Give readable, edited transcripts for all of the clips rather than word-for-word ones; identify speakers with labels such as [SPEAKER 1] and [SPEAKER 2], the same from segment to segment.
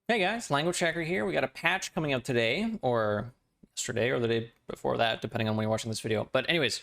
[SPEAKER 1] Hey guys, Languagehacker here. We got a patch coming out today, or yesterday, or the day before that, depending on when you're watching this video. But anyways,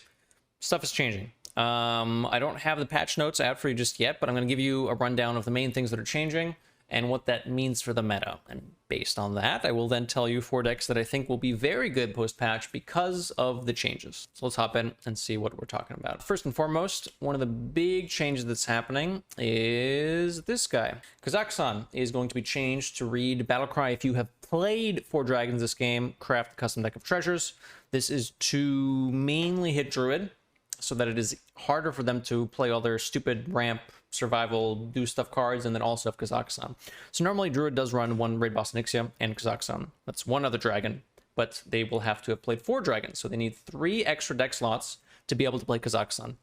[SPEAKER 1] stuff is changing. I don't have the patch notes out for you just yet, but I'm going to give you a rundown of the main things that are changing and what that means for the meta. And based on that, I will then tell you 4 decks that I think will be very good post-patch because of the changes. So let's hop in and see what we're talking about. First and foremost, one of the big changes that's happening is this guy. Kazakhstan is going to be changed to read Battlecry. If you have played 4 Dragons this game, craft a custom deck of treasures. This is to mainly hit Druid, so that it is harder for them to play all their stupid ramp, survival, do stuff cards, and then also have Kazakhstan. So normally Druid does run 1 Raid Boss Nyxia and Kazakhstan. That's 1 other dragon, but they will have to have played 4 dragons, so they need 3 extra deck slots to be able to play Kazakhstan.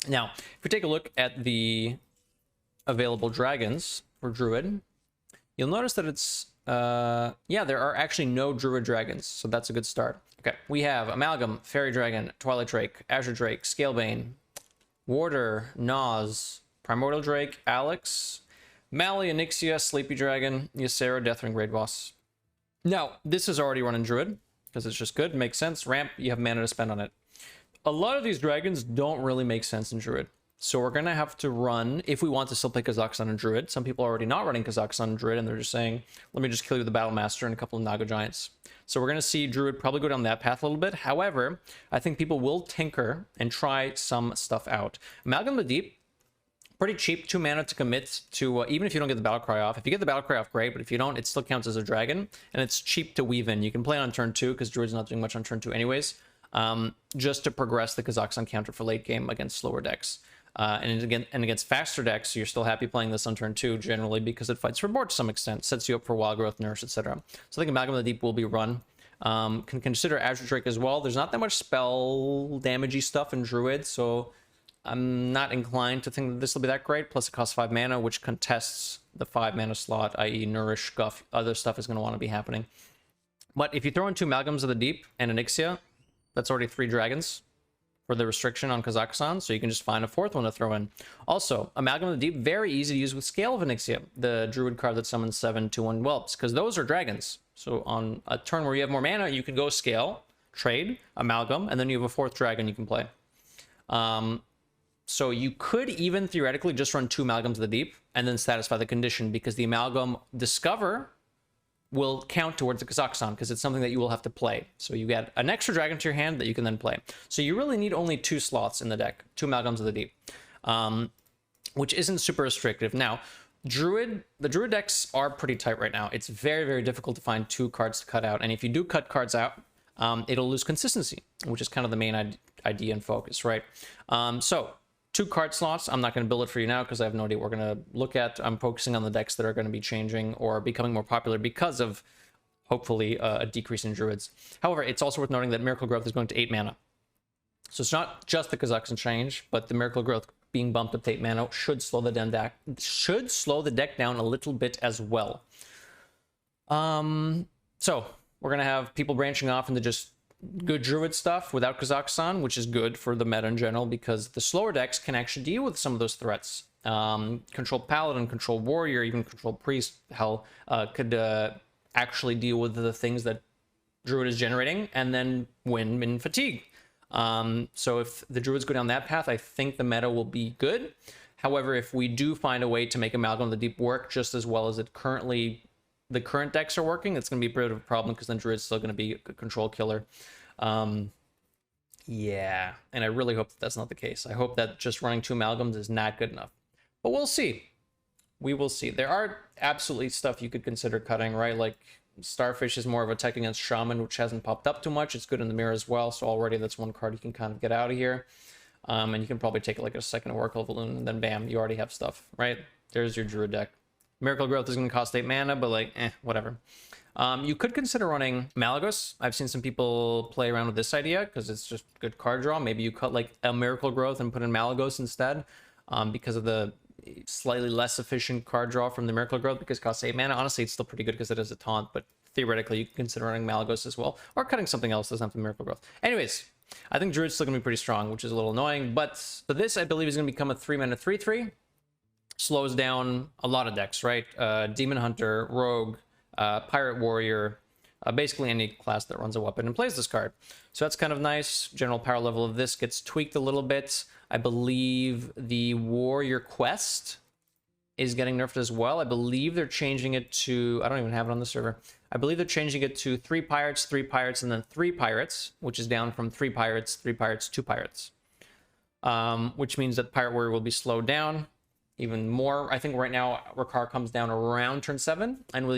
[SPEAKER 1] Now, if we take a look at the available dragons for Druid, you'll notice that it's, yeah, there are actually no Druid dragons, so that's a good start. Okay, we have Amalgam, Fairy Dragon, Twilight Drake, Azure Drake, Scalebane, Warder, Nas, Primordial Drake, Alex, Mali, Nyxia, Sleepy Dragon, Ysera, Deathwing, Raid Boss. Now, this is already running Druid, because it's just good, makes sense. Ramp, you have mana to spend on it. A lot of these dragons don't really make sense in Druid. So we're going to have to run, if we want to still play Kazakhstan and Druid. Some people are already not running Kazakhstan and Druid, and they're just saying, let me just kill you with the Battle Master and a couple of Naga Giants. So we're going to see Druid probably go down that path a little bit. However, I think people will tinker and try some stuff out. Amalgam the Deep, pretty cheap, 2 mana to commit to, even if you don't get the Battlecry off. If you get the Battlecry off, great, but if you don't, it still counts as a dragon, and it's cheap to weave in. You can play it on turn 2, because Druid's not doing much on turn 2 anyways, just to progress the Kazakhstan counter for late game against slower decks. And against faster decks, you're still happy playing this on turn 2 generally because it fights for board to some extent, sets you up for wild growth, nurse, etc. So I think Amalgam of the Deep will be run. Can consider Azure Drake as well. There's not that much spell damagey stuff in Druid, so I'm not inclined to think that this will be that great. Plus it costs 5 mana, which contests the 5 mana slot, i.e. Nourish, Guff, other stuff is going to want to be happening. But if you throw in 2 Amalgams of the Deep and an Nyxia, that's already 3 dragons for the restriction on Kazakhstan, so you can just find a 4th one to throw in. Also, Amalgam of the Deep, very easy to use with Scale of Nyxia, the Druid card that summons 7 2/1 whelps, because those are dragons. So on a turn where you have more mana, you can go Scale, trade, Amalgam, and then you have a 4th dragon you can play. So you could even theoretically just run 2 Amalgams of the Deep and then satisfy the condition, because the Amalgam Discover will count towards the Kazakhstan, because it's something that you will have to play. So you get an extra dragon to your hand that you can then play. So you really need only 2 slots in the deck, 2 Amalgams of the Deep, which isn't super restrictive. Now, the Druid decks are pretty tight right now. It's very, very difficult to find 2 cards to cut out. And if you do cut cards out, it'll lose consistency, which is kind of the main idea and focus, right? So 2 card slots. I'm not going to build it for you now because I have no idea what we're going to look at. I'm focusing on the decks that are going to be changing or becoming more popular because of, hopefully, a decrease in Druids. However, it's also worth noting that Miracle Growth is going to 8 mana. So it's not just the Kazakhstan change, but the Miracle Growth being bumped up to 8 mana should slow the deck down a little bit as well. So we're going to have people branching off into just good Druid stuff without Kazakhstan, which is good for the meta in general, because the slower decks can actually deal with some of those threats. Control Paladin, Control Warrior, even Control Priest, hell, could actually deal with the things that Druid is generating and then win in fatigue. So if the Druids go down that path, I think the meta will be good. However, if we do find a way to make Amalgam of the Deep work just as well as the current decks are working, it's going to be a bit of a problem, because then Druid's still going to be a control killer. Yeah, and I really hope that that's not the case. I hope that just running 2 Amalgams is not good enough. But we'll see. We will see. There are absolutely stuff you could consider cutting, right? Like Starfish is more of a tech against Shaman, which hasn't popped up too much. It's good in the mirror as well, so already that's 1 card you can kind of get out of here. And you can probably take like a 2nd Oracle Balloon, and then bam, you already have stuff, right? There's your Druid deck. Miracle Growth is going to cost 8 mana, but like, whatever. You could consider running Malygos. I've seen some people play around with this idea because it's just good card draw. Maybe you cut like a Miracle Growth and put in Malygos instead, because of the slightly less efficient card draw from the Miracle Growth, because it costs 8 mana. Honestly, it's still pretty good because it is a taunt, but theoretically you can consider running Malygos as well, or cutting something else that doesn't have the Miracle Growth. Anyways, I think Druid's still going to be pretty strong, which is a little annoying, but this, I believe, is going to become a 3 mana 3/3. slows down a lot of decks, right? Demon Hunter, Rogue, Pirate Warrior, basically any class that runs a weapon and plays this card. So that's kind of nice. General power level of this gets tweaked a little bit. I believe the Warrior Quest is getting nerfed as well. I believe they're changing it to, I don't even have it on the server. I believe they're changing it to 3 pirates, 3 pirates, and then 3 pirates, which is down from 3 pirates, 3 pirates, 2 pirates. Which means that Pirate Warrior will be slowed down even more. I think right now Rakar comes down around turn 7, and with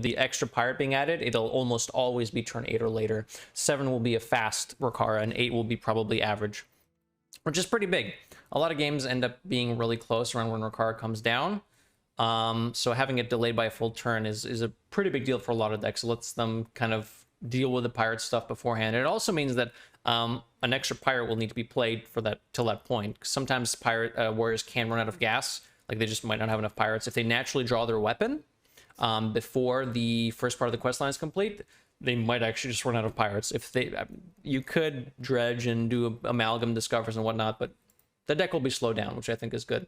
[SPEAKER 1] the extra pirate being added, it'll almost always be turn 8 or later. 7 will be a fast Rakar, and 8 will be probably average, which is pretty big. A lot of games end up being really close around when Rakar comes down. So having it delayed by a full turn is a pretty big deal for a lot of decks. It lets them kind of deal with the pirate stuff beforehand. It also means that an extra pirate will need to be played for that till that point. Sometimes pirate warriors can run out of gas, like they just might not have enough pirates. If they naturally draw their weapon before the first part of the quest line is complete, they might actually just run out of pirates. If they, you could dredge and do amalgam discovers and whatnot, but the deck will be slowed down, which I think is good.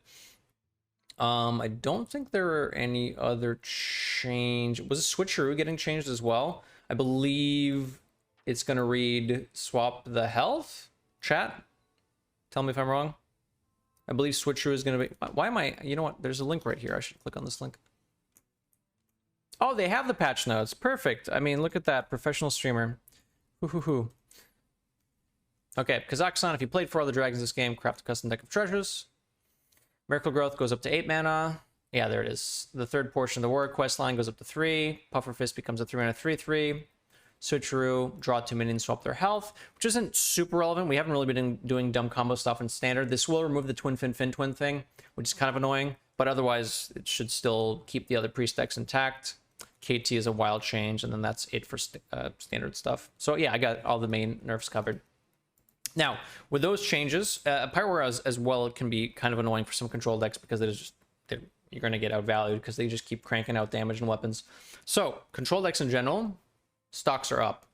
[SPEAKER 1] I don't think there are any other change. Was Switcheroo getting changed as well? I believe it's going to read swap the health. Chat, tell me if I'm wrong. I believe Switcheroo is going to be... Why am I... You know what? There's a link right here. I should click on this link. Oh, they have the patch notes. Perfect. I mean, look at that. Professional streamer. Hoo-hoo-hoo. Okay, Kazakhstan, if you played 4 other dragons this game, craft a custom deck of treasures. Miracle Growth goes up to 8 mana. Yeah, there it is. The third portion of the Warrior Quest line goes up to 3. Puffer Fist becomes a 3 and a 3/3. Switcheroo, draw 2 minions, swap their health, which isn't super relevant. We haven't really been doing dumb combo stuff in standard. This will remove the Twin Fin Fin Twin thing, which is kind of annoying, but otherwise it should still keep the other priest decks intact. KT is a wild change, and then that's it for standard stuff. So yeah, I got all the main nerfs covered. Now, with those changes, Pirate Warrior as well, it can be kind of annoying for some control decks because it is just, you're going to get outvalued because they just keep cranking out damage and weapons. So, control decks in general, stocks are up.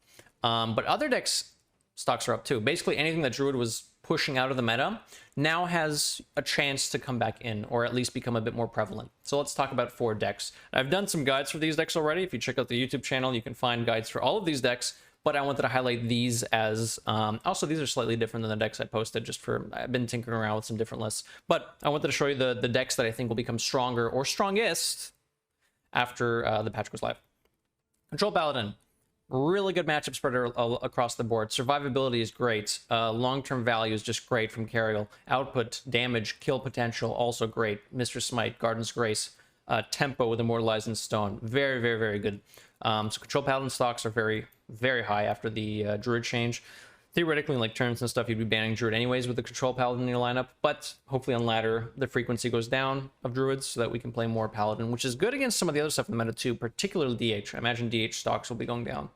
[SPEAKER 1] But other decks, stocks are up too. Basically, anything that Druid was pushing out of the meta now has a chance to come back in, or at least become a bit more prevalent. So let's talk about 4 decks. I've done some guides for these decks already. If you check out the YouTube channel, you can find guides for all of these decks. But I wanted to highlight these as... also, these are slightly different than the decks I posted, just for... I've been tinkering around with some different lists. But I wanted to show you the decks that I think will become stronger, or strongest, after the patch goes live. Control Paladin. Really good matchup spread across the board. Survivability is great. Long-term value is just great from Cariel. Output, damage, kill potential, also great. Mistress Smite, Garden's Grace. Tempo with Immortalized in Stone. Very, very, very good. So Control Paladin stocks are very, very high after the Druid change. Theoretically, in like turns and stuff, you'd be banning Druid anyways with the Control Paladin in your lineup, but hopefully on ladder, the frequency goes down of Druids so that we can play more Paladin, which is good against some of the other stuff in the meta too, particularly DH. I imagine DH stocks will be going down.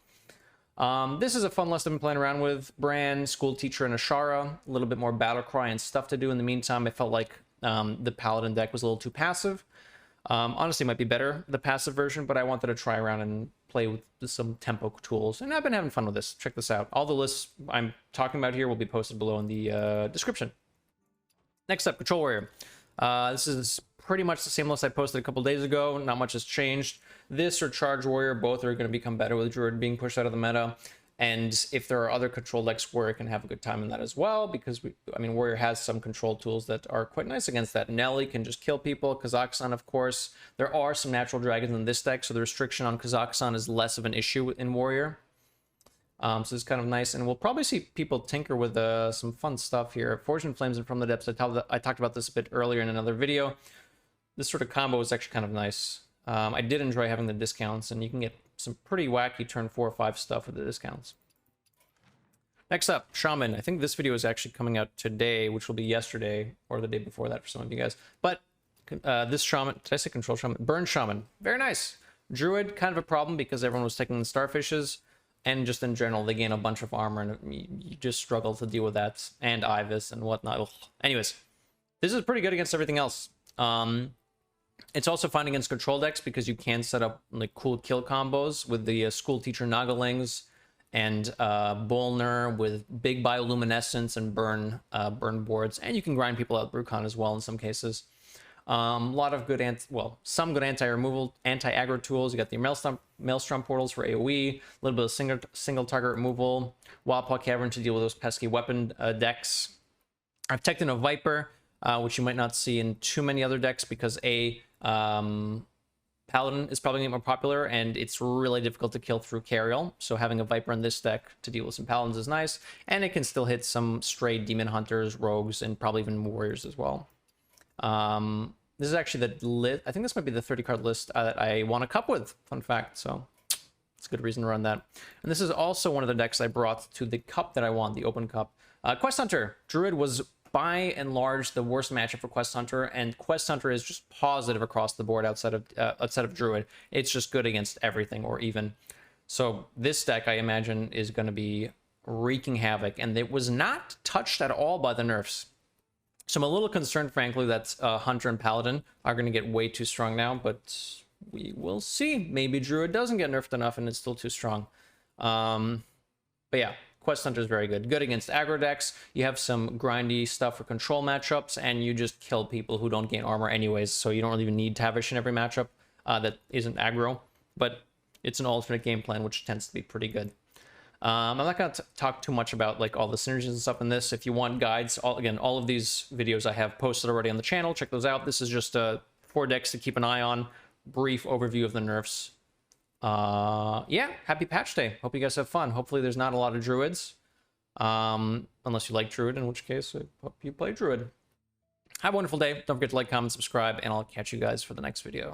[SPEAKER 1] This is a fun list I've been playing around with. Bran, School Teacher, and Ashara. A little bit more Battle Cry and stuff to do. In the meantime, I felt like the Paladin deck was a little too passive. Honestly, might be better, the passive version, but I wanted to try around and play with some tempo tools, and I've been having fun with this. Check this out. All the lists I'm talking about here will be posted below in the description. Next up, Control Warrior. This is pretty much the same list I posted a couple days ago. Not much has changed. This or Charge Warrior, both are going to become better with Druid being pushed out of the meta. And if there are other control decks, Warrior can have a good time in that as well, because Warrior has some control tools that are quite nice against that. Nelly can just kill people. Kazakhstan, of course. There are some natural dragons in this deck, so the restriction on Kazakhstan is less of an issue in Warrior. So it's kind of nice, and we'll probably see people tinker with some fun stuff here. Fortune Flames and From the Depths. I talked about this a bit earlier in another video. This sort of combo is actually kind of nice. I did enjoy having the discounts, and you can get some pretty wacky turn 4 or 5 stuff with the discounts. Next up, Shaman. I think this video is actually coming out today, which will be yesterday or the day before that for some of you guys. But this Shaman, did I say Control Shaman? Burn Shaman. Very nice. Druid, kind of a problem because everyone was taking the Starfishes, and just in general, they gain a bunch of armor, and you just struggle to deal with that, and Ibis and whatnot. Ugh. Anyways, this is pretty good against everything else. It's also fine against control decks because you can set up like cool kill combos with the School Teacher Nagalings and Bolner with big bioluminescence and burn boards, and you can grind people out Brucon as well in some cases. A lot of good some good anti-removal, anti-aggro tools. You got the Maelstrom portals for AoE, a little bit of single target removal, Wildpaw Cavern to deal with those pesky weapon decks. I've teched in a Viper, which you might not see in too many other decks because Paladin is probably more popular, and it's really difficult to kill through Carriel. So having a Viper in this deck to deal with some Paladins is nice, and it can still hit some stray Demon Hunters, Rogues, and probably even Warriors as well. This is actually the list. I think this might be the 30-card list that I won a cup with. Fun fact. So it's a good reason to run that. And this is also one of the decks I brought to the cup that I won, the Open Cup. Quest Hunter. Druid was by and large the worst matchup for Quest Hunter, and Quest Hunter is just positive across the board outside of Druid. It's just good against everything, or even. So this deck, I imagine, is going to be wreaking havoc, and it was not touched at all by the nerfs. So I'm a little concerned, frankly, that Hunter and Paladin are going to get way too strong now, but we will see. Maybe Druid doesn't get nerfed enough and it's still too strong. But yeah, Quest Hunter is very good. Good against aggro decks. You have some grindy stuff for control matchups, and you just kill people who don't gain armor anyways, so you don't really even need Tavish in every matchup that isn't aggro. But it's an alternate game plan, which tends to be pretty good. I'm not going to talk too much about like all the synergies and stuff in this. If you want guides, all of these videos I have posted already on the channel. Check those out. This is just 4 decks to keep an eye on. Brief overview of the nerfs. Yeah, happy patch day. Hope you guys have fun. Hopefully there's not a lot of Druids. Unless you like Druid, in which case I hope you play Druid. Have a wonderful day. Don't forget to like, comment, subscribe, and I'll catch you guys for the next video.